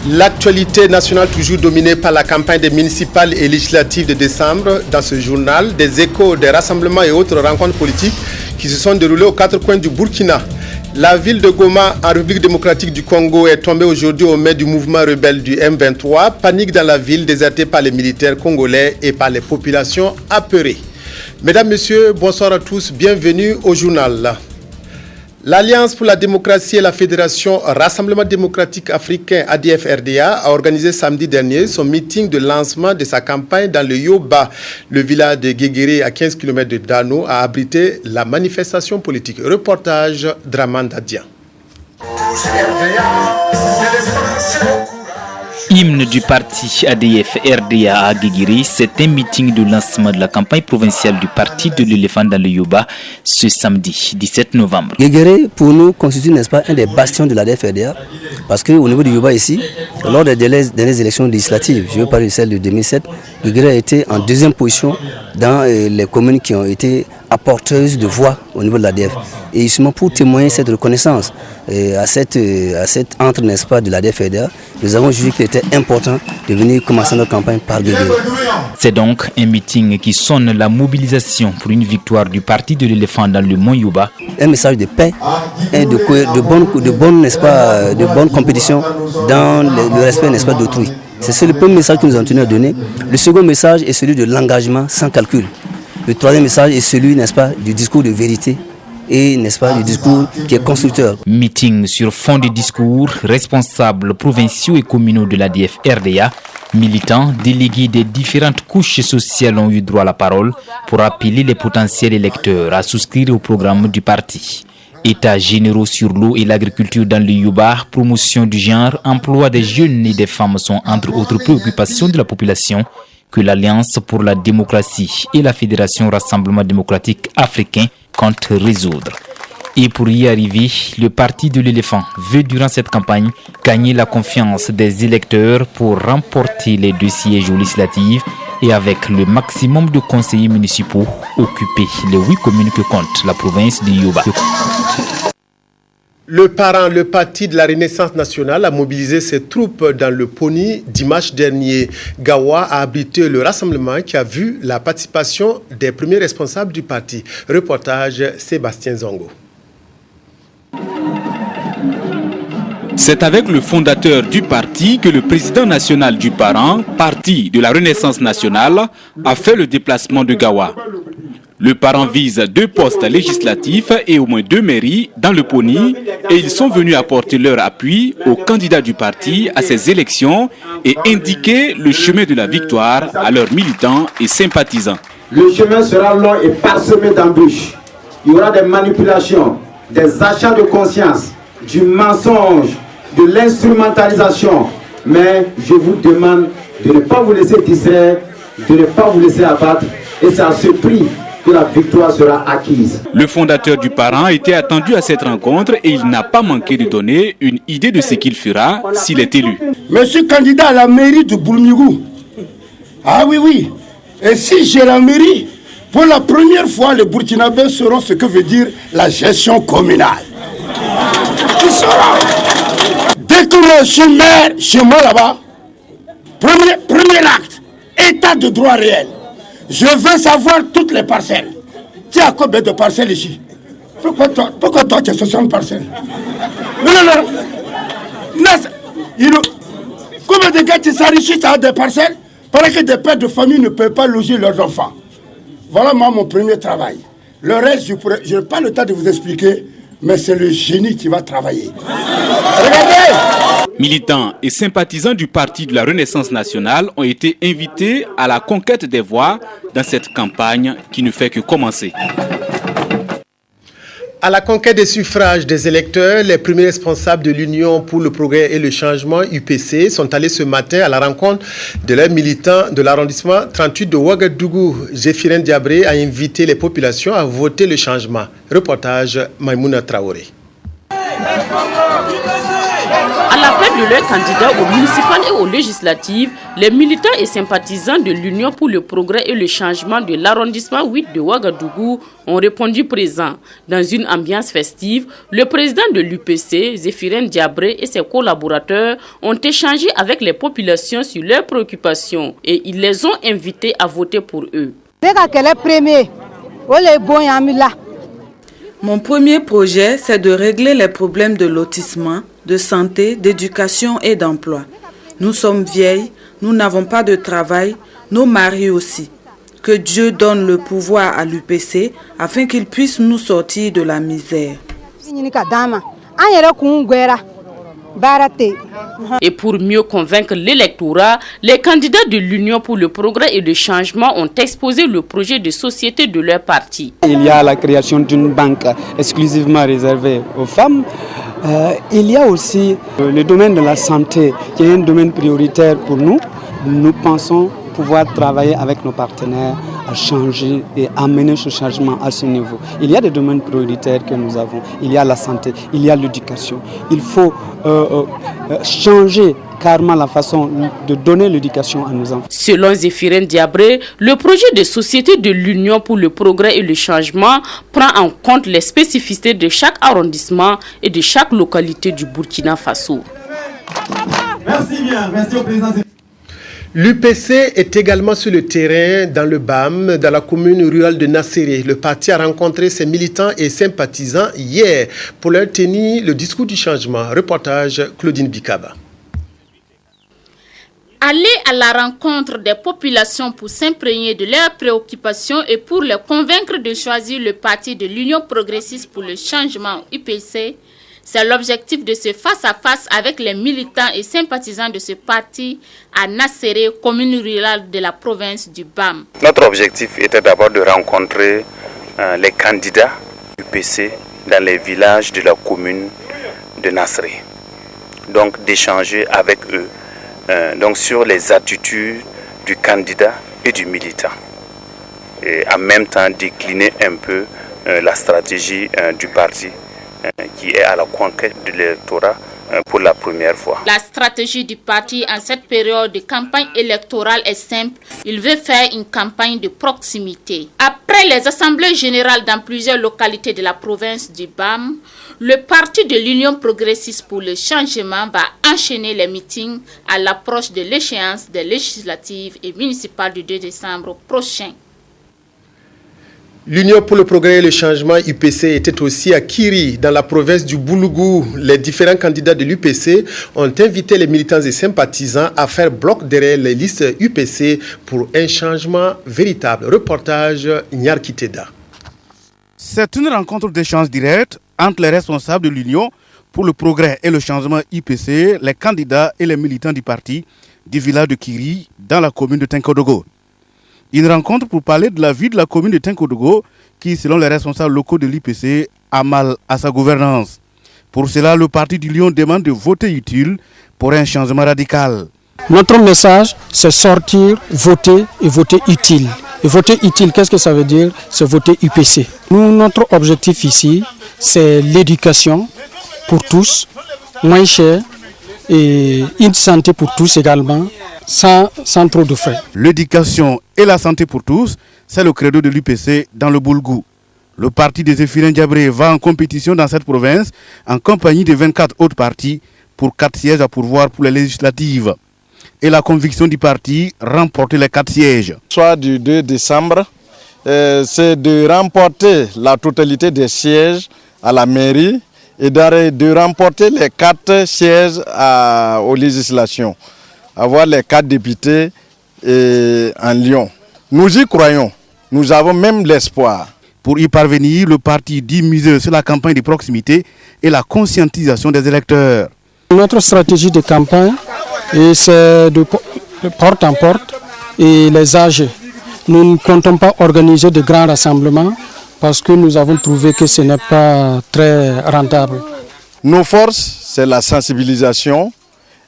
L'actualité nationale toujours dominée par la campagne des municipales et législatives de décembre. Dans ce journal, des échos, des rassemblements et autres rencontres politiques qui se sont déroulées aux quatre coins du Burkina. La ville de Goma, en République démocratique du Congo, est tombée aujourd'hui au mains du mouvement rebelle du M23. Panique dans la ville, désertée par les militaires congolais et par les populations apeurées. Mesdames, Messieurs, bonsoir à tous, bienvenue au journal. L'Alliance pour la démocratie et la Fédération Rassemblement démocratique africain ADF-RDA a organisé samedi dernier son meeting de lancement de sa campagne dans le Yoba. Le village de Guéguéré, à 15 km de Dano, a abrité la manifestation politique. Reportage Draman Dadian. Hymne du parti ADF-RDA à Guéguéré, c'est un meeting de lancement de la campagne provinciale du parti de l'éléphant dans le Yoba ce samedi 17 novembre. Guéguéré, pour nous, constitue, n'est-ce pas, un des bastions de l'ADF-RDA, parce qu'au niveau du Yoba ici, lors des dernières élections législatives, je veux parler de celle de 2007, Guéguéré a été en deuxième position dans les communes qui ont été apporteuses de voix au niveau de l'ADF. Et justement pour témoigner cette reconnaissance à cette entre, n'est-ce pas, de l'ADF-RDA, nous avons jugé qu'il était important de venir commencer notre campagne par Guéguéré. C'est donc un meeting qui sonne la mobilisation pour une victoire du parti de l'éléphant dans le Mont Yoba. Un message de paix et de bonne, n'est-ce pas, de bonne compétition dans le respect, n'est-ce pas, d'autrui. C'est le premier message que nous avons tenu à donner. Le second message est celui de l'engagement sans calcul. Le troisième message est celui, n'est-ce pas, du discours de vérité et, n'est-ce pas, du discours qui est constructeur. Meeting sur fond de discours, responsables provinciaux et communaux de l'ADF-RDA, militants, délégués des différentes couches sociales ont eu droit à la parole pour appeler les potentiels électeurs à souscrire au programme du parti. États généraux sur l'eau et l'agriculture dans le Yoba, promotion du genre, emploi des jeunes et des femmes sont entre autres préoccupations de la population que l'Alliance pour la démocratie et la Fédération Rassemblement démocratique africain comptent résoudre. Et pour y arriver, le parti de l'éléphant veut durant cette campagne gagner la confiance des électeurs pour remporter les 2 sièges législatifs et avec le maximum de conseillers municipaux occuper les 8 communes que compte la province du Yoba. Le parti de la Renaissance nationale a mobilisé ses troupes dans le Poni dimanche dernier. Gawa a abrité le rassemblement qui a vu la participation des premiers responsables du parti. Reportage Sébastien Zongo. C'est avec le fondateur du parti que le président national du parti de la Renaissance nationale, a fait le déplacement de Gawa. Le parent vise 2 postes législatifs et au moins 2 mairies dans le Poni et ils sont venus apporter leur appui aux candidats du parti à ces élections et indiquer le chemin de la victoire à leurs militants et sympathisants. Le chemin sera long et parsemé d'embûches. Il y aura des manipulations, des achats de conscience, du mensonge, de l'instrumentalisation. Mais je vous demande de ne pas vous laisser distraire, de ne pas vous laisser abattre et c'est à ce prix que la victoire sera acquise. Le fondateur du parent était attendu à cette rencontre et il n'a pas manqué de donner une idée de ce qu'il fera s'il est élu. Monsieur candidat à la mairie de Boulmigou. Ah oui. Et si j'ai la mairie, pour la première fois, les Burkinabés sauront ce que veut dire la gestion communale. Ils sauront. Dès que je suis maire, chez moi là-bas, premier acte, état de droit réel. Je veux savoir toutes les parcelles. Tu as combien de parcelles ici? Pourquoi toi tu as 60 parcelles? Non. Combien de gars qui s'enrichissent à des parcelles pendant que des pères de famille ne peuvent pas loger leurs enfants? Voilà moi mon premier travail. Le reste, je n'ai pas le temps de vous expliquer, mais c'est le génie qui va travailler. Regardez! Militants et sympathisants du parti de la Renaissance nationale ont été invités à la conquête des voix dans cette campagne qui ne fait que commencer. À la conquête des suffrages des électeurs, les premiers responsables de l'Union pour le progrès et le changement UPC sont allés ce matin à la rencontre de leurs militants de l'arrondissement 38 de Ouagadougou. Zéphirin Diabré a invité les populations à voter le changement. Reportage Maïmouna Traoré. À la rappel de leurs candidats aux municipales et aux législatives, les militants et sympathisants de l'Union pour le progrès et le changement de l'arrondissement 8 de Ouagadougou ont répondu présents. Dans une ambiance festive, le président de l'UPC, Zéphirin Diabré, et ses collaborateurs ont échangé avec les populations sur leurs préoccupations et ils les ont invités à voter pour eux. Mon premier projet, c'est de régler les problèmes de lotissement, de santé, d'éducation et d'emploi. Nous sommes vieilles, nous n'avons pas de travail, nos maris aussi. Que Dieu donne le pouvoir à l'UPC afin qu'il puisse nous sortir de la misère. Et pour mieux convaincre l'électorat, les candidats de l'Union pour le progrès et le changement ont exposé le projet de société de leur parti. Il y a la création d'une banque exclusivement réservée aux femmes. Il y a aussi le domaine de la santé qui est un domaine prioritaire pour nous. Nous pensons pouvoir travailler avec nos partenaires à changer et amener ce changement à ce niveau. Il y a des domaines prioritaires que nous avons. Il y a la santé, il y a l'éducation. Il faut changer carrément la façon de donner l'éducation à nos enfants. Selon Zéphirin Diabré, le projet de société de l'Union pour le progrès et le changement prend en compte les spécificités de chaque arrondissement et de chaque localité du Burkina Faso. Merci bien, merci au président. L'UPC est également sur le terrain dans le BAM, dans la commune rurale de Nasséré. Le parti a rencontré ses militants et sympathisants hier pour leur tenir le discours du changement. Reportage Claudine Bikaba. Aller à la rencontre des populations pour s'imprégner de leurs préoccupations et pour les convaincre de choisir le parti de l'Union progressiste pour le changement UPC, c'est l'objectif de ce face-à-face avec les militants et sympathisants de ce parti à Nasséré, commune rurale de la province du BAM. Notre objectif était d'abord de rencontrer les candidats UPC dans les villages de la commune de Nasséré. Donc d'échanger avec eux donc sur les attitudes du candidat et du militant. Et en même temps décliner un peu la stratégie du parti qui est à la conquête de l'électorat pour la première fois. La stratégie du parti en cette période de campagne électorale est simple. Il veut faire une campagne de proximité. Après les assemblées générales dans plusieurs localités de la province du BAM, le parti de l'Union progressiste pour le changement va enchaîner les meetings à l'approche de l'échéance des législatives et municipales du 2 décembre prochain. L'Union pour le progrès et le changement UPC était aussi à Kiri, dans la province du Boulougou. Les différents candidats de l'UPC ont invité les militants et sympathisants à faire bloc derrière les listes UPC pour un changement véritable. Reportage Nyar Kiteda. C'est une rencontre d'échange direct entre les responsables de l'Union pour le progrès et le changement UPC, les candidats et les militants du parti du village de Kiri, dans la commune de Tinkodogo. Une rencontre pour parler de la vie de la commune de Tinkodogo qui, selon les responsables locaux de l'UPC, a mal à sa gouvernance. Pour cela, le parti du Lion demande de voter utile pour un changement radical. Notre message, c'est sortir, voter et voter utile. Et voter utile, qu'est-ce que ça veut dire? C'est voter UPC. Nous, notre objectif ici, c'est l'éducation pour tous, moins cher, et une santé pour tous également, sans trop de frais. L'éducation et la santé pour tous, c'est le credo de l'UPC dans le Boulgou. Le parti des Zéphirin Diabré va en compétition dans cette province en compagnie de 24 autres partis pour 4 sièges à pourvoir pour les législatives. Et la conviction du parti, remporter les 4 sièges. Le soir du 2 décembre, c'est de remporter la totalité des sièges à la mairie et de remporter les 4 sièges aux législations. Avoir les 4 députés en Lyon. Nous y croyons, nous avons même l'espoir. Pour y parvenir, le parti dit miser sur la campagne de proximité et la conscientisation des électeurs. Notre stratégie de campagne, c'est de porte en porte et les âgés. Nous ne comptons pas organiser de grands rassemblements parce que nous avons trouvé que ce n'est pas très rentable. Nos forces, c'est la sensibilisation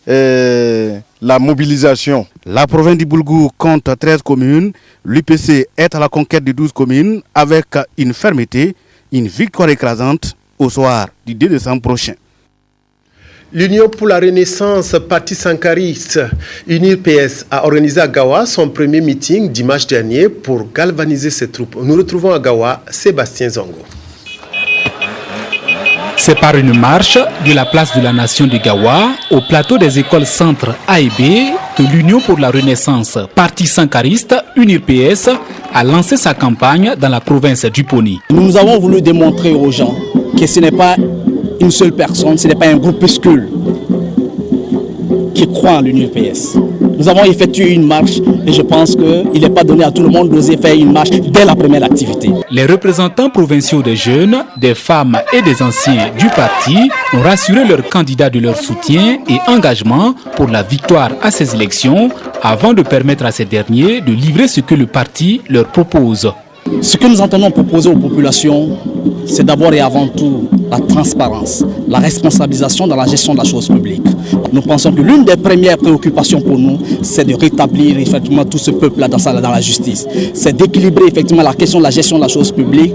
et la mobilisation. La province du Boulgou compte 13 communes. L'UPC est à la conquête de 12 communes avec une fermeté, une victoire écrasante au soir du 2 décembre prochain. L'Union pour la Renaissance, parti sankariste, UNIR-PS, a organisé à Gawa son premier meeting dimanche dernier pour galvaniser ses troupes. Nous retrouvons à Gawa Sébastien Zongo. C'est par une marche de la place de la Nation de Gawa au plateau des écoles centres A et B que l'Union pour la Renaissance, parti sankariste, UNIR-PS, a lancé sa campagne dans la province du Poni. Nous avons voulu démontrer aux gens que ce n'est pas une seule personne, ce n'est pas un groupuscule qui croit en l'UNIR-PS. Nous avons effectué une marche et je pense qu'il n'est pas donné à tout le monde d'oser faire une marche dès la première activité. Les représentants provinciaux des jeunes, des femmes et des anciens du parti ont rassuré leurs candidats de leur soutien et engagement pour la victoire à ces élections avant de permettre à ces derniers de livrer ce que le parti leur propose. Ce que nous entendons proposer aux populations, c'est d'abord et avant tout la transparence, la responsabilisation dans la gestion de la chose publique. Nous pensons que l'une des premières préoccupations pour nous, c'est de rétablir effectivement tout ce peuple-là dans la justice. C'est d'équilibrer effectivement la question de la gestion de la chose publique,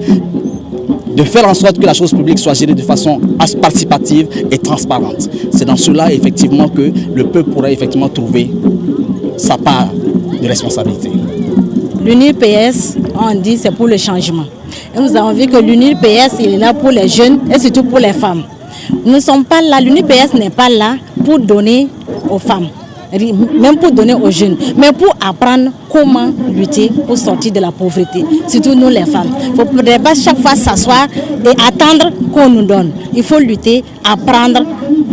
de faire en sorte que la chose publique soit gérée de façon participative et transparente. C'est dans cela effectivement que le peuple pourra effectivement trouver sa part de responsabilité. L'UNIR-PS, on dit, c'est pour le changement. Et nous avons vu que l'UNIR-PS, il est là pour les jeunes et surtout pour les femmes. Nous ne sommes pas là, l'UNIR-PS n'est pas là pour donner aux femmes, même pour donner aux jeunes, mais pour apprendre comment lutter pour sortir de la pauvreté, surtout nous les femmes. Il ne faudrait pas chaque fois s'asseoir et attendre qu'on nous donne. Il faut lutter, apprendre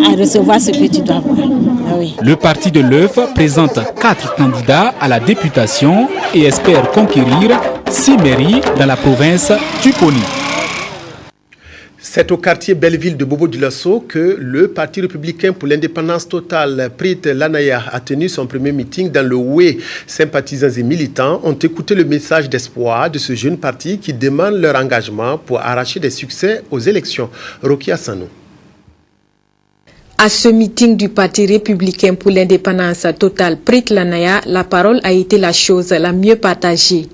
à recevoir ce que tu dois avoir. Ah oui. Le parti de l'œuf présente 4 candidats à la députation et espère conquérir 6 mairies dans la province du Poni. C'est au quartier Belleville de Bobo-Dioulasso que le Parti républicain pour l'indépendance totale, Prit Lanaya, a tenu son premier meeting dans le Oué. Sympathisants et militants ont écouté le message d'espoir de ce jeune parti qui demande leur engagement pour arracher des succès aux élections. Rokia Sanou. À ce meeting du Parti républicain pour l'indépendance totale, Prit Lanaya, la parole a été la chose la mieux partagée.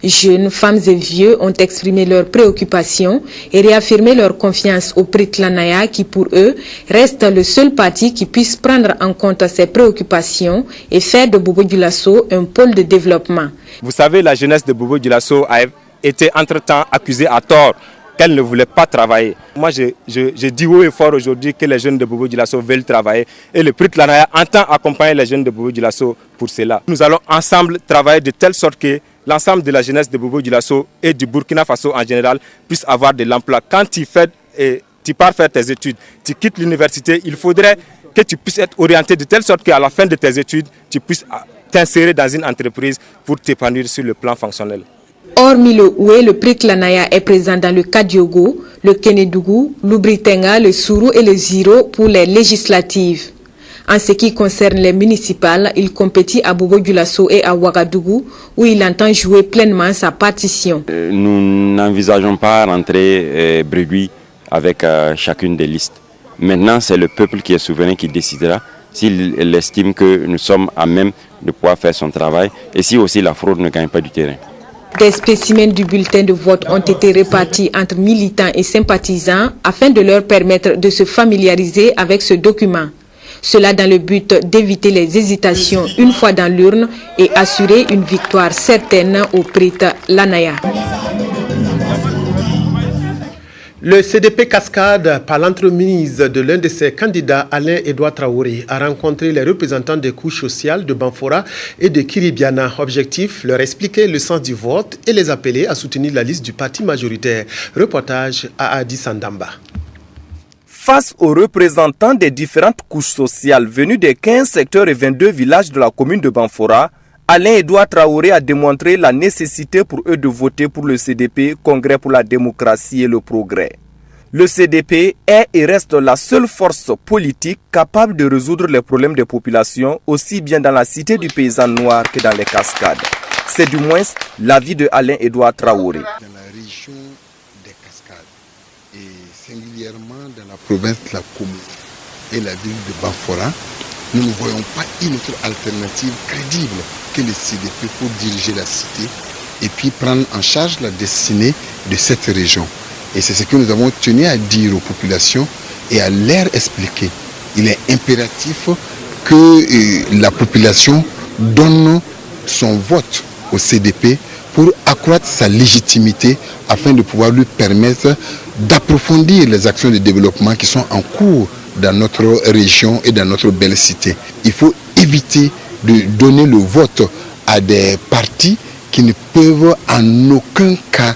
Jeunes, femmes et vieux ont exprimé leurs préoccupations et réaffirmé leur confiance au Prit Lanaya qui, pour eux, reste le seul parti qui puisse prendre en compte ces préoccupations et faire de Bobo-Dioulasso un pôle de développement. Vous savez, la jeunesse de Bobo-Dioulasso a été entre-temps accusée à tort qu'elle ne voulait pas travailler. Moi, je dis haut et fort aujourd'hui que les jeunes de Bobo-Dioulasso veulent travailler et le Prit Lanaya entend accompagner les jeunes de Bobo-Dioulasso pour cela. Nous allons ensemble travailler de telle sorte que l'ensemble de la jeunesse de Bobo-Dioulasso et du Burkina Faso en général puisse avoir de l'emploi. Quand tu pars faire tes études, tu quittes l'université, il faudrait que tu puisses être orienté de telle sorte qu'à la fin de tes études, tu puisses t'insérer dans une entreprise pour t'épanouir sur le plan fonctionnel. Hormis le Oué, le Prit Lanaya est présent dans le Kadiogo, le Kenedougou, l'Ubritenga, le Sourou et le Ziro pour les législatives. En ce qui concerne les municipales, il compétit à Bobo-Dioulasso et à Ouagadougou où il entend jouer pleinement sa partition. Nous n'envisageons pas rentrer bredouille avec chacune des listes. Maintenant, c'est le peuple qui est souverain qui décidera s'il estime que nous sommes à même de pouvoir faire son travail et si aussi la fraude ne gagne pas du terrain. Des spécimens du bulletin de vote ont été répartis entre militants et sympathisants afin de leur permettre de se familiariser avec ce document. Cela dans le but d'éviter les hésitations une fois dans l'urne et assurer une victoire certaine au Prit Lanaya. Le CDP Cascade, par l'entremise de l'un de ses candidats, Alain-Edouard Traoré, a rencontré les représentants des couches sociales de Banfora et de Kiribiana. Objectif, leur expliquer le sens du vote et les appeler à soutenir la liste du parti majoritaire. Reportage à Adi Sandamba. Face aux représentants des différentes couches sociales venus des 15 secteurs et 22 villages de la commune de Banfora, Alain-Edouard Traoré a démontré la nécessité pour eux de voter pour le CDP, Congrès pour la démocratie et le progrès. Le CDP est et reste la seule force politique capable de résoudre les problèmes des populations, aussi bien dans la cité du paysan noir que dans les cascades. C'est du moins l'avis de Alain-Edouard Traoré. Dans la région des cascades et singulièrement dans la province de la Koumou et la ville de Banfora, nous ne voyons pas une autre alternative crédible que le CDP pour diriger la cité et puis prendre en charge la destinée de cette région. Et c'est ce que nous avons tenu à dire aux populations et à leur expliquer. il est impératif que la population donne son vote au CDP pour accroître sa légitimité afin de pouvoir lui permettre d'approfondir les actions de développement qui sont en cours dans notre région et dans notre belle cité. Il faut éviter de donner le vote à des partis qui ne peuvent en aucun cas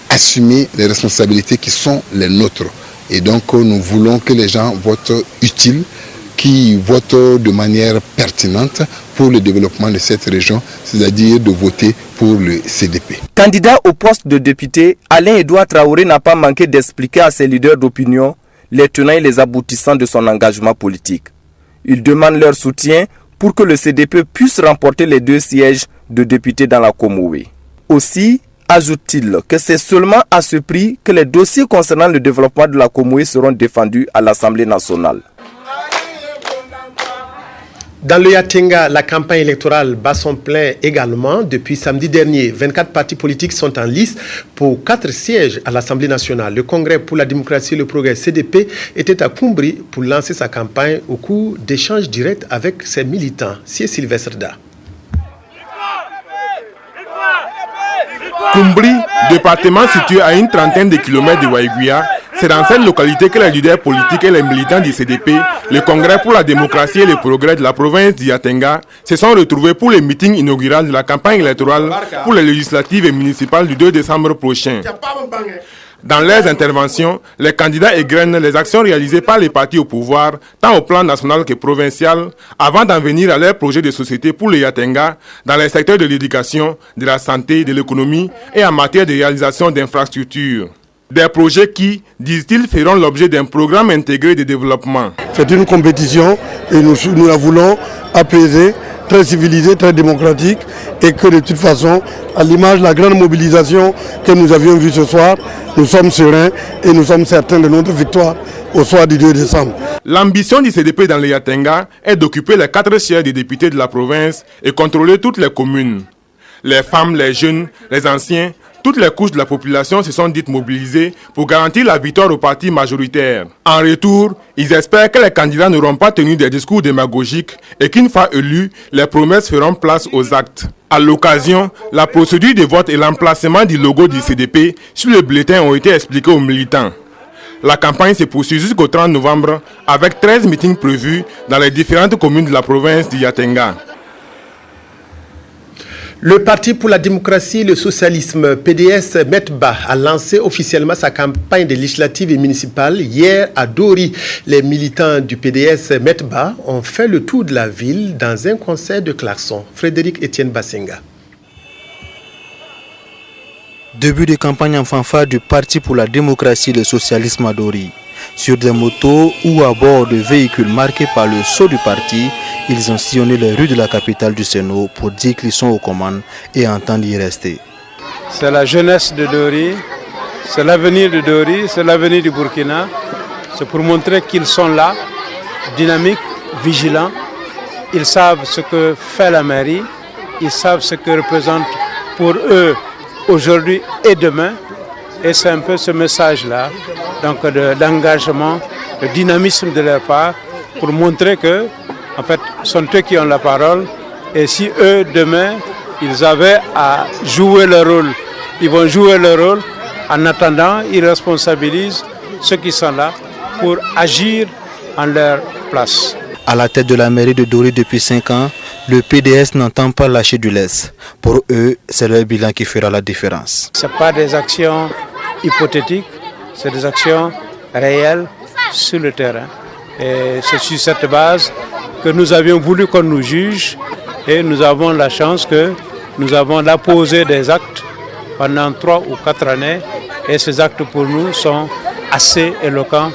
assumer les responsabilités qui sont les nôtres. Et donc nous voulons que les gens votent utiles, qui votent de manière pertinente pour le développement de cette région, c'est-à-dire de voter pour le CDP. Candidat au poste de député, Alain-Edouard Traoré n'a pas manqué d'expliquer à ses leaders d'opinion les tenants et les aboutissants de son engagement politique. Il demande leur soutien pour que le CDP puisse remporter les 2 sièges de députés dans la Comoé. Aussi, ajoute-t-il que c'est seulement à ce prix que les dossiers concernant le développement de la Comoé seront défendus à l'Assemblée nationale. Dans le Yatenga, la campagne électorale bat son plein également. Depuis samedi dernier, 24 partis politiques sont en lice pour 4 sièges à l'Assemblée nationale. Le Congrès pour la démocratie et le progrès CDP était à Kumbri pour lancer sa campagne au cours d'échanges directs avec ses militants. C'est Sylvestre Da. Kumbri, département situé à une trentaine de kilomètres de Waïguia, c'est dans cette localité que les leaders politiques et les militants du CDP, le Congrès pour la démocratie et le progrès de la province du Yatenga, se sont retrouvés pour le meeting inaugural de la campagne électorale pour les législatives et municipales du 2 décembre prochain. Dans leurs interventions, les candidats égrènent les actions réalisées par les partis au pouvoir, tant au plan national que provincial, avant d'en venir à leurs projets de société pour le Yatenga, dans les secteurs de l'éducation, de la santé, de l'économie et en matière de réalisation d'infrastructures. Des projets qui, disent-ils, feront l'objet d'un programme intégré de développement. C'est une compétition et nous la voulons apaisée, très civilisée, très démocratique et que de toute façon, à l'image de la grande mobilisation que nous avions vue ce soir, nous sommes sereins et nous sommes certains de notre victoire au soir du 2 décembre. L'ambition du CDP dans le Yatenga est d'occuper les 4 sièges des députés de la province et contrôler toutes les communes. Les femmes, les jeunes, les anciens, toutes les couches de la population se sont dites mobilisées pour garantir la victoire au parti majoritaire. En retour, ils espèrent que les candidats n'auront pas tenu des discours démagogiques et qu'une fois élus, les promesses feront place aux actes. À l'occasion, la procédure de vote et l'emplacement du logo du CDP sur le bulletin ont été expliqués aux militants. La campagne se poursuit jusqu'au 30 novembre avec 13 meetings prévus dans les différentes communes de la province du Yatenga. Le Parti pour la démocratie et le socialisme, PDS Metba, a lancé officiellement sa campagne de législatives et municipales hier à Dori. Les militants du PDS Metba ont fait le tour de la ville dans un concert de klaxons. Frédéric Etienne Bassenga. Début de campagne en fanfare du Parti pour la démocratie et le socialisme à Dori. Sur des motos ou à bord de véhicules marqués par le sceau du parti, ils ont sillonné les rues de la capitale du Sénat pour dire qu'ils sont aux commandes et entendent y rester. C'est la jeunesse de Dori, c'est l'avenir de Dori, c'est l'avenir du Burkina. C'est pour montrer qu'ils sont là, dynamiques, vigilants. Ils savent ce que fait la mairie, ils savent ce que représente pour eux aujourd'hui et demain. Et c'est un peu ce message-là, donc d'engagement, de dynamisme de leur part, pour montrer que, en fait, ce sont eux qui ont la parole. Et si eux, demain, ils avaient à jouer leur rôle, ils vont jouer leur rôle. En attendant, ils responsabilisent ceux qui sont là pour agir en leur place. À la tête de la mairie de Dori depuis 5 ans, le PDS n'entend pas lâcher du lest. Pour eux, c'est leur bilan qui fera la différence. Ce n'est pas des actions hypothétiques, c'est des actions réelles sur le terrain. Et c'est sur cette base que nous avions voulu qu'on nous juge et nous avons la chance que nous avons là posé des actes pendant 3 ou 4 années et ces actes pour nous sont assez éloquents.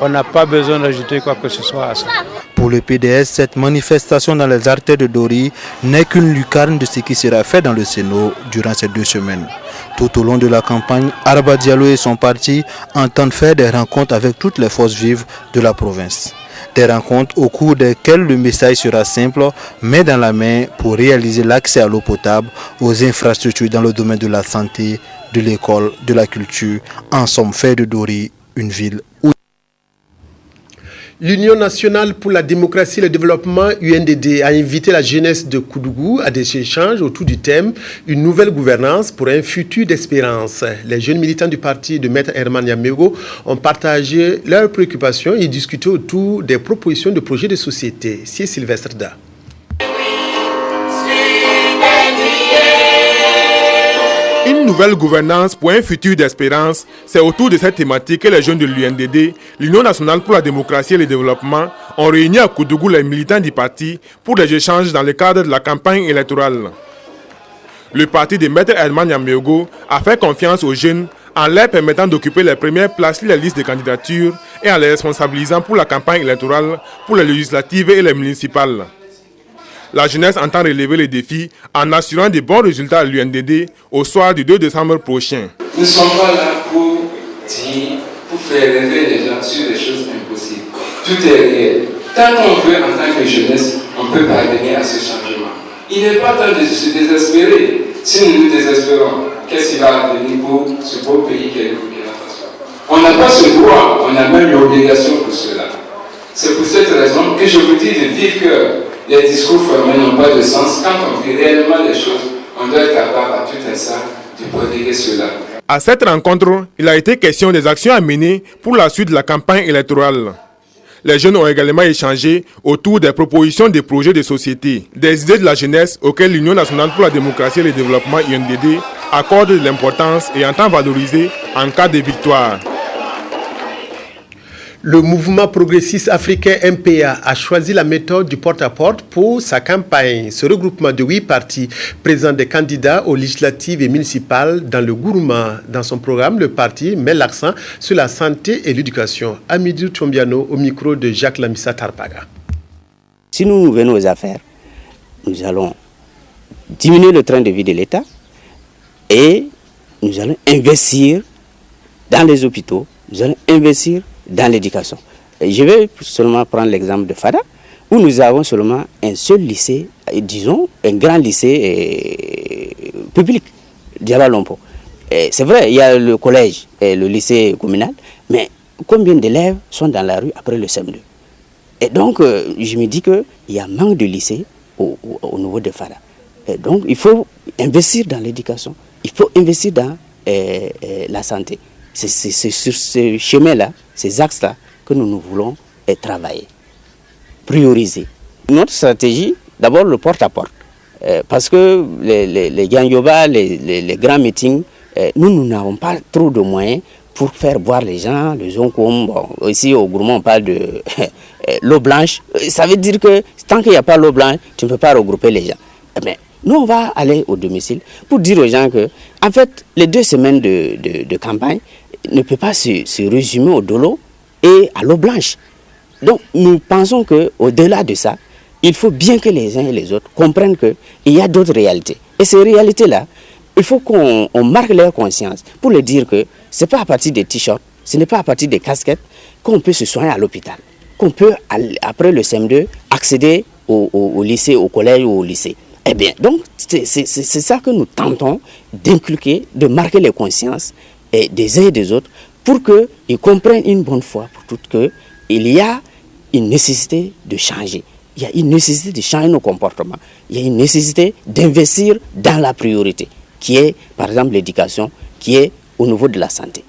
On n'a pas besoin d'ajouter quoi que ce soit à ça. Pour le PDS, cette manifestation dans les artères de Dori n'est qu'une lucarne de ce qui sera fait dans le Sénat durant ces 2 semaines. Tout au long de la campagne, Arba Diallo et son parti entendent faire des rencontres avec toutes les forces vives de la province. Des rencontres au cours desquelles le message sera simple, mais dans la main pour réaliser l'accès à l'eau potable, aux infrastructures dans le domaine de la santé, de l'école, de la culture. En somme, faire de Dori une ville où L'Union nationale pour la démocratie et le développement, UNDD, a invité la jeunesse de Koudougou à des échanges autour du thème « Une nouvelle gouvernance pour un futur d'espérance ». Les jeunes militants du parti de Maître Herman Yamego ont partagé leurs préoccupations et discuté autour des propositions de projets de société. C'est Sylvestre Da. Une nouvelle gouvernance pour un futur d'espérance, c'est autour de cette thématique que les jeunes de l'UNDD, l'Union nationale pour la démocratie et le développement, ont réuni à Koudougou les militants du parti pour des échanges dans le cadre de la campagne électorale. Le parti de Maître Herman Yamego a fait confiance aux jeunes en leur permettant d'occuper les premières places sur les listes de candidatures et en les responsabilisant pour la campagne électorale, pour les législatives et les municipales. La jeunesse entend relever les défis en assurant de bons résultats à l'UNDD au soir du 2 décembre prochain. Nous ne sommes pas là pour dire, pour faire rêver les gens sur des choses impossibles. Tout est réel. Tant qu'on veut, en tant que jeunesse, on peut parvenir à ce changement. Il n'est pas temps de se désespérer. Si nous nous désespérons, qu'est-ce qui va advenir pour ce beau pays qui est le Burkina Faso? On n'a pas ce droit, on a même l'obligation pour cela. C'est pour cette raison que je vous dis de vivre que les discours formels n'ont pas de sens. Quand on vit réellement les choses, on doit être capable à tout instant de prodiguer cela. À cette rencontre, il a été question des actions à mener pour la suite de la campagne électorale. Les jeunes ont également échangé autour des propositions des projets de société, des idées de la jeunesse auxquelles l'Union nationale pour la démocratie et le développement UNDD accorde de l'importance et entend valoriser en cas de victoire. Le mouvement progressiste africain MPA a choisi la méthode du porte-à-porte pour sa campagne. Ce regroupement de 8 partis présente des candidats aux législatives et municipales dans le Gourouma. Dans son programme, le parti met l'accent sur la santé et l'éducation. Amidou Tombiano au micro de Jacques Lamissa Tarpaga. Si nous venons aux affaires, nous allons diminuer le train de vie de l'État et nous allons investir dans les hôpitaux, nous allons investir dans l'éducation. Je vais seulement prendre l'exemple de Fada, où nous avons seulement un seul lycée, disons, un grand lycée public, Diaba Lompo. C'est vrai, il y a le collège et le lycée communal, mais combien d'élèves sont dans la rue après le CM2? Et donc, je me dis qu'il y a manque de lycées au niveau de Fada. Et donc, il faut investir dans l'éducation, il faut investir dans la santé. C'est sur ce chemin-là, ces axes-là, que nous voulons travailler, prioriser. Notre stratégie, d'abord le porte-à-porte. Parce que les Ganyoba, les grands meetings, nous n'avons pas trop de moyens pour faire voir les gens, les oncoms. Bon, ici au Gourmand, on parle de l'eau blanche. Ça veut dire que tant qu'il n'y a pas l'eau blanche, tu ne peux pas regrouper les gens. Mais nous, on va aller au domicile pour dire aux gens que, en fait, les 2 semaines de campagne ne peut pas se résumer au dolo et à l'eau blanche. Donc, nous pensons qu'au-delà de ça, il faut bien que les uns et les autres comprennent qu'il y a d'autres réalités. Et ces réalités-là, il faut qu'on marque leur conscience pour leur dire que ce n'est pas à partir des t-shirts, ce n'est pas à partir des casquettes qu'on peut se soigner à l'hôpital, qu'on peut, après le CM2, accéder au lycée, au collège ou au lycée. Eh bien, donc, c'est ça que nous tentons d'inculquer, de marquer les consciences des uns et des autres pour qu'ils comprennent une bonne fois pour toutes qu'il y a une nécessité de changer. Il y a une nécessité de changer nos comportements. Il y a une nécessité d'investir dans la priorité, qui est, par exemple, l'éducation, qui est au niveau de la santé.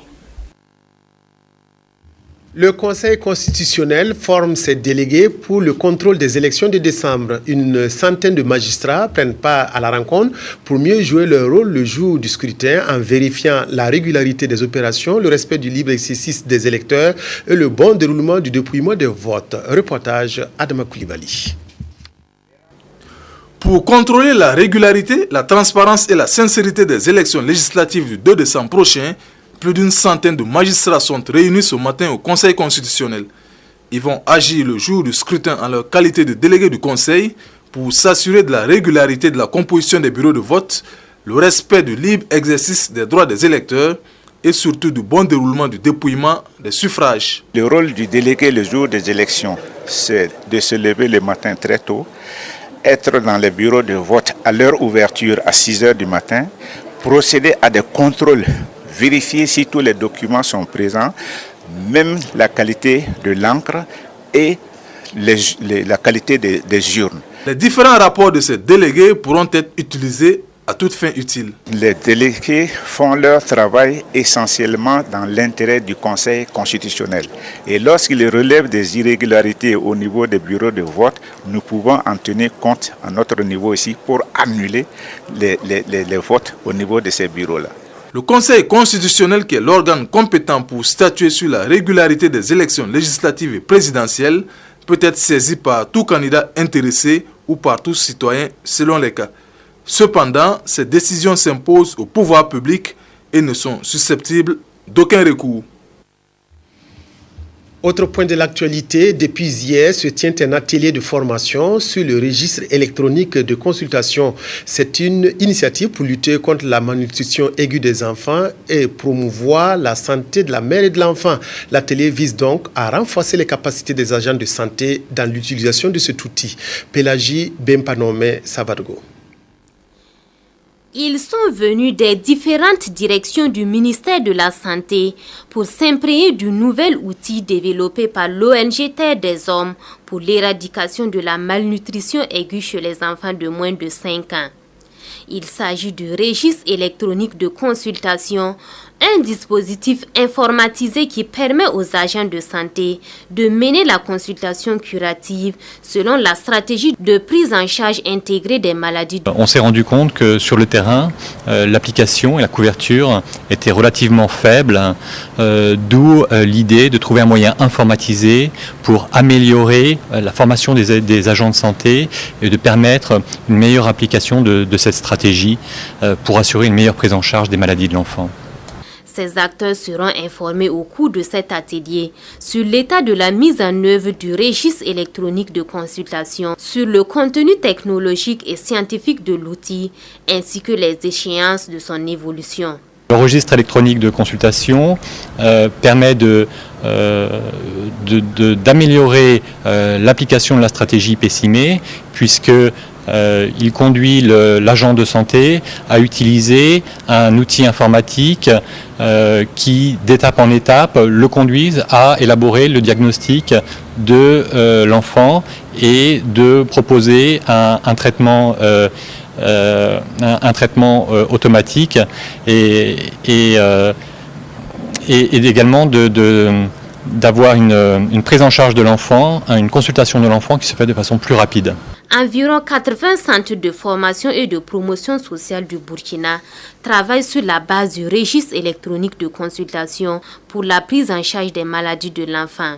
Le Conseil constitutionnel forme ses délégués pour le contrôle des élections de décembre. Une centaine de magistrats prennent part à la rencontre pour mieux jouer leur rôle le jour du scrutin en vérifiant la régularité des opérations, le respect du libre exercice des électeurs et le bon déroulement du dépouillement des votes. Reportage Adama Koulibaly. Pour contrôler la régularité, la transparence et la sincérité des élections législatives du 2 décembre prochain, plus d'une centaine de magistrats sont réunis ce matin au Conseil constitutionnel. Ils vont agir le jour du scrutin en leur qualité de délégués du Conseil pour s'assurer de la régularité de la composition des bureaux de vote, le respect du libre exercice des droits des électeurs et surtout du bon déroulement du dépouillement des suffrages. Le rôle du délégué le jour des élections, c'est de se lever le matin très tôt, être dans les bureaux de vote à leur ouverture à 6 h du matin, procéder à des contrôles, vérifier si tous les documents sont présents, même la qualité de l'encre, et la qualité des urnes. Les différents rapports de ces délégués pourront être utilisés à toute fin utile. Les délégués font leur travail essentiellement dans l'intérêt du Conseil constitutionnel. Et lorsqu'ils relèvent des irrégularités au niveau des bureaux de vote, nous pouvons en tenir compte à notre niveau ici pour annuler les votes au niveau de ces bureaux-là. Le Conseil constitutionnel, qui est l'organe compétent pour statuer sur la régularité des élections législatives et présidentielles, peut être saisi par tout candidat intéressé ou par tout citoyen selon les cas. Cependant, ces décisions s'imposent au pouvoir public et ne sont susceptibles d'aucun recours. Autre point de l'actualité, depuis hier se tient un atelier de formation sur le registre électronique de consultation. C'est une initiative pour lutter contre la malnutrition aiguë des enfants et promouvoir la santé de la mère et de l'enfant. L'atelier vise donc à renforcer les capacités des agents de santé dans l'utilisation de cet outil. Pélagie Bempanome Savargo. Ils sont venus des différentes directions du ministère de la Santé pour s'imprégner du nouvel outil développé par l'ONG Terre des Hommes pour l'éradication de la malnutrition aiguë chez les enfants de moins de 5 ans. Il s'agit du registre électronique de consultation, un dispositif informatisé qui permet aux agents de santé de mener la consultation curative selon la stratégie de prise en charge intégrée des maladies. On s'est rendu compte que sur le terrain, l'application et la couverture étaient relativement faibles, d'où l'idée de trouver un moyen informatisé pour améliorer la formation des agents de santé et de permettre une meilleure application de cette stratégie pour assurer une meilleure prise en charge des maladies de l'enfant. Ces acteurs seront informés au cours de cet atelier sur l'état de la mise en œuvre du registre électronique de consultation, sur le contenu technologique et scientifique de l'outil, ainsi que les échéances de son évolution. Le registre électronique de consultation permet d'améliorer l'application de la stratégie PCIME, puisque il conduit l'agent de santé à utiliser un outil informatique qui, d'étape en étape, le conduise à élaborer le diagnostic de l'enfant et de proposer un traitement automatique et également d'avoir une prise en charge de l'enfant, une consultation de l'enfant qui se fait de façon plus rapide. Environ 80 centres de formation et de promotion sociale du Burkina travaillent sur la base du registre électronique de consultation pour la prise en charge des maladies de l'enfant.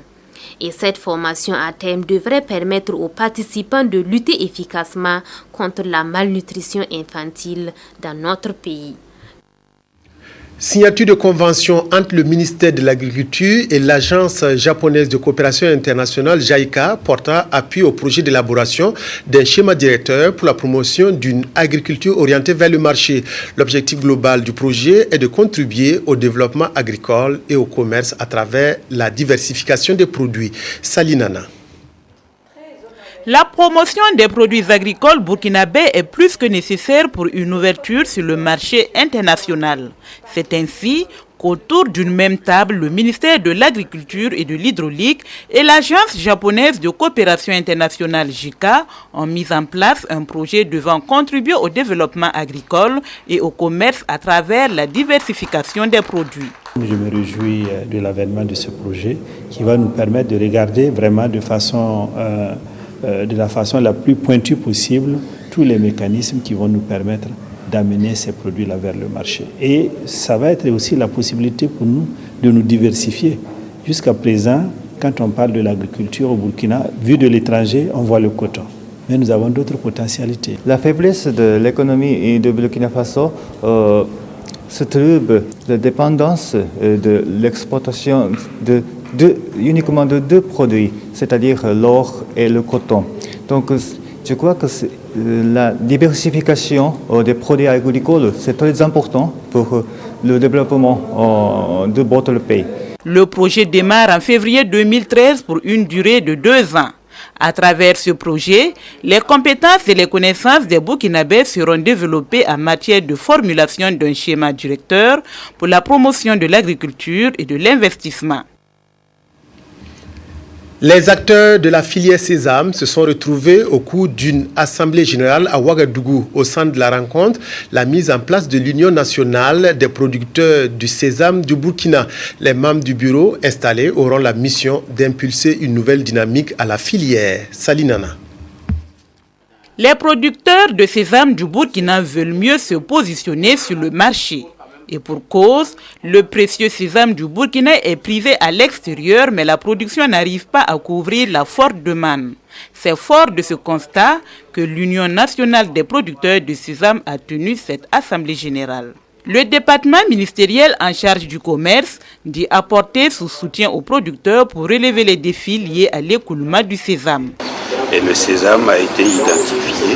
Et cette formation à terme devrait permettre aux participants de lutter efficacement contre la malnutrition infantile dans notre pays. Signature de convention entre le ministère de l'Agriculture et l'Agence japonaise de coopération internationale JICA portant appui au projet d'élaboration d'un schéma directeur pour la promotion d'une agriculture orientée vers le marché. L'objectif global du projet est de contribuer au développement agricole et au commerce à travers la diversification des produits. Salinana. La promotion des produits agricoles burkinabés est plus que nécessaire pour une ouverture sur le marché international. C'est ainsi qu'autour d'une même table, le ministère de l'Agriculture et de l'Hydraulique et l'Agence japonaise de coopération internationale JICA ont mis en place un projet devant contribuer au développement agricole et au commerce à travers la diversification des produits. Je me réjouis de l'avènement de ce projet qui va nous permettre de regarder vraiment de la façon la plus pointue possible tous les mécanismes qui vont nous permettre d'amener ces produits-là vers le marché. Et ça va être aussi la possibilité pour nous de nous diversifier. Jusqu'à présent, quand on parle de l'agriculture au Burkina, vu de l'étranger, on voit le coton. Mais nous avons d'autres potentialités. La faiblesse de l'économie de Burkina Faso se trouve la dépendance de l'exportation uniquement de deux produits, c'est-à-dire l'or et le coton. Donc, je crois que la diversification des produits agricoles, c'est très important pour le développement de votre pays. Le projet démarre en février 2013 pour une durée de 2 ans. À travers ce projet, les compétences et les connaissances des Burkinabés seront développées en matière de formulation d'un schéma directeur pour la promotion de l'agriculture et de l'investissement. Les acteurs de la filière sésame se sont retrouvés au cours d'une assemblée générale à Ouagadougou. Au centre de la rencontre, la mise en place de l'Union nationale des producteurs du sésame du Burkina. Les membres du bureau installés auront la mission d'impulser une nouvelle dynamique à la filière. Salinana. Les producteurs de sésame du Burkina veulent mieux se positionner sur le marché. Et pour cause, le précieux sésame du Burkina est prisé à l'extérieur, mais la production n'arrive pas à couvrir la forte demande. C'est fort de ce constat que l'Union nationale des producteurs de sésame a tenu cette assemblée générale. Le département ministériel en charge du commerce dit apporter son soutien aux producteurs pour relever les défis liés à l'écoulement du sésame. Et le sésame a été identifié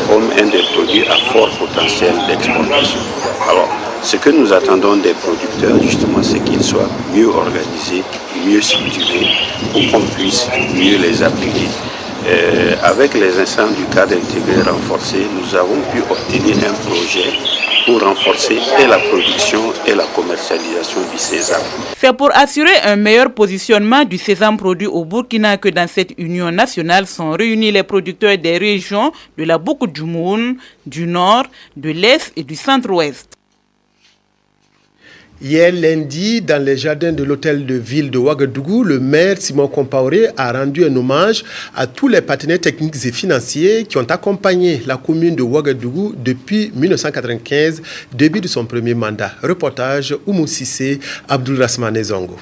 comme un des produits à fort potentiel d'exportation. Alors, ce que nous attendons des producteurs, justement, c'est qu'ils soient mieux organisés, mieux structurés, pour qu'on puisse mieux les appliquer. Avec les instances du cadre intégré renforcé, nous avons pu obtenir un projet pour renforcer et la production et la commercialisation du sésame. C'est pour assurer un meilleur positionnement du sésame produit au Burkina que dans cette union nationale sont réunis les producteurs des régions de la Boukoudjoumoun, du Nord, de l'Est et du Centre-Ouest. Hier lundi, dans les jardins de l'hôtel de ville de Ouagadougou, le maire Simon Compaoré a rendu un hommage à tous les partenaires techniques et financiers qui ont accompagné la commune de Ouagadougou depuis 1995, début de son premier mandat. Reportage Oumou Sissé, Abdul Rasmane Zongo.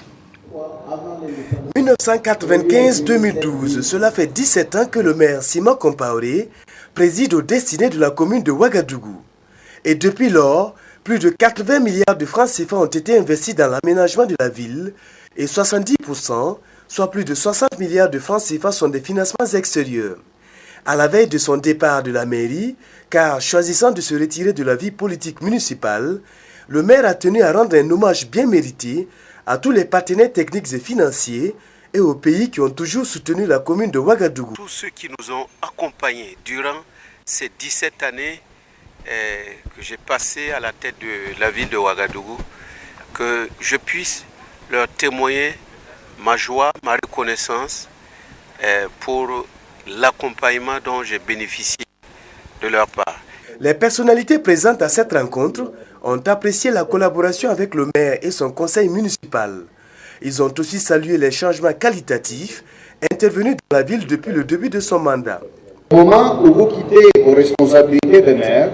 1995-2012, cela fait 17 ans que le maire Simon Compaoré préside aux destinées de la commune de Ouagadougou. Et depuis lors, plus de 80 milliards de francs CFA ont été investis dans l'aménagement de la ville et 70%, soit plus de 60 milliards de francs CFA sont des financements extérieurs. À la veille de son départ de la mairie, car choisissant de se retirer de la vie politique municipale, le maire a tenu à rendre un hommage bien mérité à tous les partenaires techniques et financiers et aux pays qui ont toujours soutenu la commune de Ouagadougou. Tous ceux qui nous ont accompagnés durant ces 17 années que j'ai passé à la tête de la ville de Ouagadougou, que je puisse leur témoigner ma joie, ma reconnaissance pour l'accompagnement dont j'ai bénéficié de leur part. Les personnalités présentes à cette rencontre ont apprécié la collaboration avec le maire et son conseil municipal. Ils ont aussi salué les changements qualitatifs intervenus dans la ville depuis le début de son mandat. Au moment où vous quittez vos responsabilités de maire,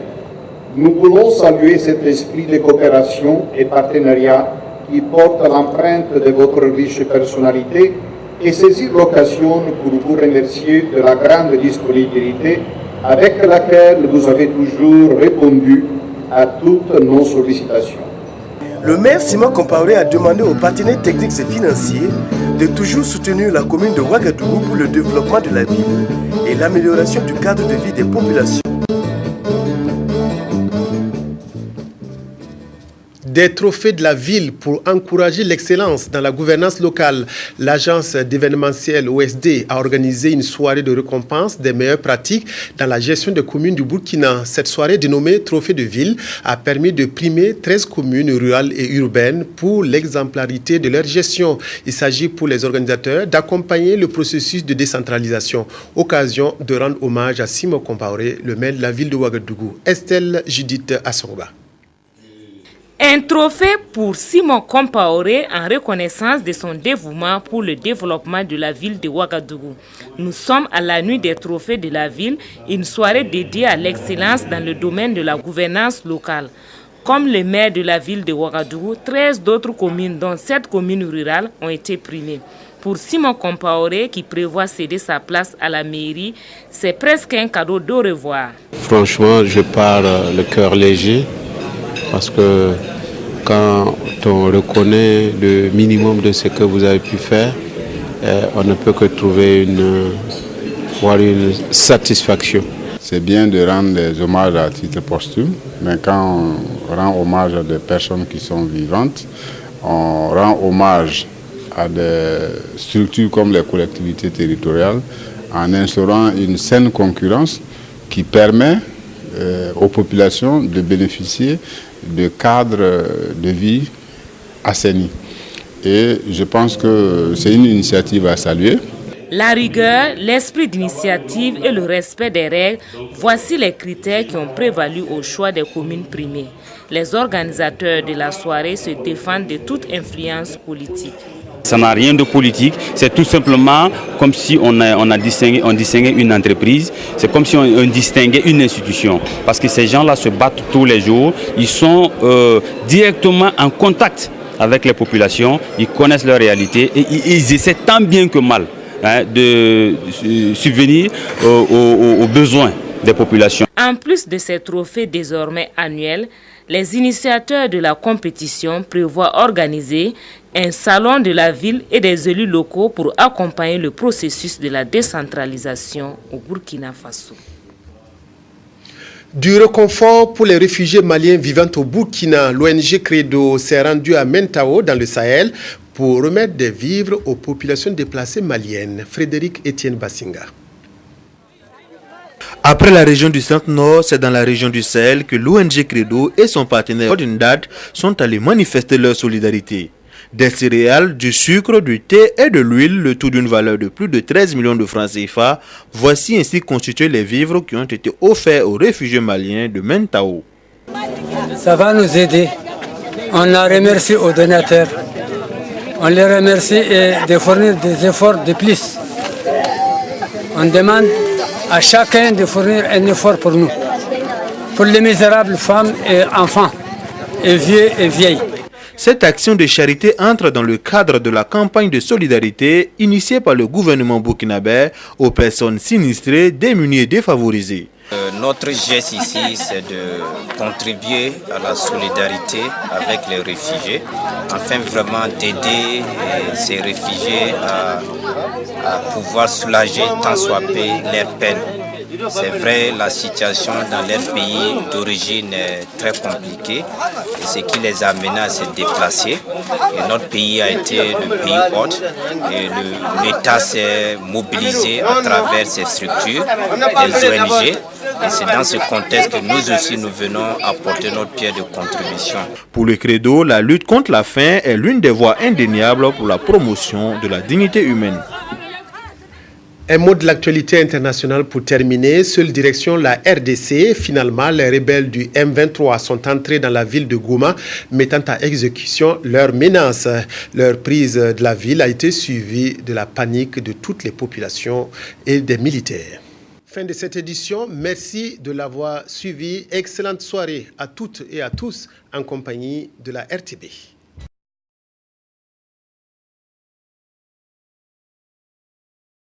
nous voulons saluer cet esprit de coopération et partenariat qui porte l'empreinte de votre riche personnalité et saisir l'occasion pour vous remercier de la grande disponibilité avec laquelle vous avez toujours répondu à toutes nos sollicitations. Le maire Simon Compaoré a demandé aux partenaires techniques et financiers de toujours soutenir la commune de Ouagadougou pour le développement de la ville et l'amélioration du cadre de vie des populations. Des trophées de la ville pour encourager l'excellence dans la gouvernance locale. L'agence d'événementiel OSD a organisé une soirée de récompense des meilleures pratiques dans la gestion des communes du Burkina. Cette soirée dénommée Trophée de ville a permis de primer 13 communes rurales et urbaines pour l'exemplarité de leur gestion. Il s'agit pour les organisateurs d'accompagner le processus de décentralisation. Occasion de rendre hommage à Simon Compaoré, le maire de la ville de Ouagadougou. Estelle Judith Assonga. Un trophée pour Simon Compaoré en reconnaissance de son dévouement pour le développement de la ville de Ouagadougou. Nous sommes à la nuit des trophées de la ville, une soirée dédiée à l'excellence dans le domaine de la gouvernance locale. Comme le maire de la ville de Ouagadougou, 13 d'autres communes, dont 7 communes rurales, ont été primées. Pour Simon Compaoré, qui prévoit céder sa place à la mairie, c'est presque un cadeau d'au revoir. Franchement, je pars le cœur léger parce que quand on reconnaît le minimum de ce que vous avez pu faire, on ne peut que trouver une satisfaction. C'est bien de rendre des hommages à titre posthume, mais quand on rend hommage à des personnes qui sont vivantes, on rend hommage à des structures comme les collectivités territoriales en instaurant une saine concurrence qui permet aux populations de bénéficier de cadres de vie assainis. Et je pense que c'est une initiative à saluer. La rigueur, l'esprit d'initiative et le respect des règles, voici les critères qui ont prévalu au choix des communes primées. Les organisateurs de la soirée se défendent de toute influence politique. Ça n'a rien de politique, c'est tout simplement comme si on distinguait une entreprise, c'est comme si on distinguait une institution. Parce que ces gens-là se battent tous les jours, ils sont directement en contact avec les populations, ils connaissent leur réalité et ils essaient tant bien que mal de subvenir aux besoins des populations. En plus de ces trophées désormais annuels, les initiateurs de la compétition prévoient organiser un salon de la ville et des élus locaux pour accompagner le processus de la décentralisation au Burkina Faso. Du réconfort pour les réfugiés maliens vivant au Burkina, l'ONG Credo s'est rendue à Mentao dans le Sahel pour remettre des vivres aux populations déplacées maliennes. Frédéric Etienne Bassinga. Après la région du Centre-Nord, c'est dans la région du Sahel que l'ONG Credo et son partenaire d'une date sont allés manifester leur solidarité. Des céréales, du sucre, du thé et de l'huile, le tout d'une valeur de plus de 13 millions de francs CFA, voici ainsi constitués les vivres qui ont été offerts aux réfugiés maliens de Mentao. Ça va nous aider. On a remercié aux donateurs. On les remercie de fournir des efforts de plus. On demande à chacun de fournir un effort pour nous, pour les misérables femmes et enfants, et vieux et vieilles. Cette action de charité entre dans le cadre de la campagne de solidarité initiée par le gouvernement burkinabé aux personnes sinistrées, démunies et défavorisées. Notre geste ici, c'est de contribuer à la solidarité avec les réfugiés, afin vraiment d'aider ces réfugiés à pouvoir soulager tant soit peu leurs peines. C'est vrai, la situation dans leur pays d'origine est très compliquée, et ce qui les a amenés à se déplacer. Et notre pays a été le pays hôte, et l'État s'est mobilisé à travers ces structures, les ONG. Et c'est dans ce contexte que nous aussi nous venons apporter notre pierre de contribution. Pour le Credo, la lutte contre la faim est l'une des voies indéniables pour la promotion de la dignité humaine. Un mot de l'actualité internationale pour terminer. Seule direction la RDC. Finalement, les rebelles du M23 sont entrés dans la ville de Goma, mettant à exécution leurs menaces. Leur prise de la ville a été suivie de la panique de toutes les populations et des militaires. Fin de cette édition. Merci de l'avoir suivi. Excellente soirée à toutes et à tous en compagnie de la RTB.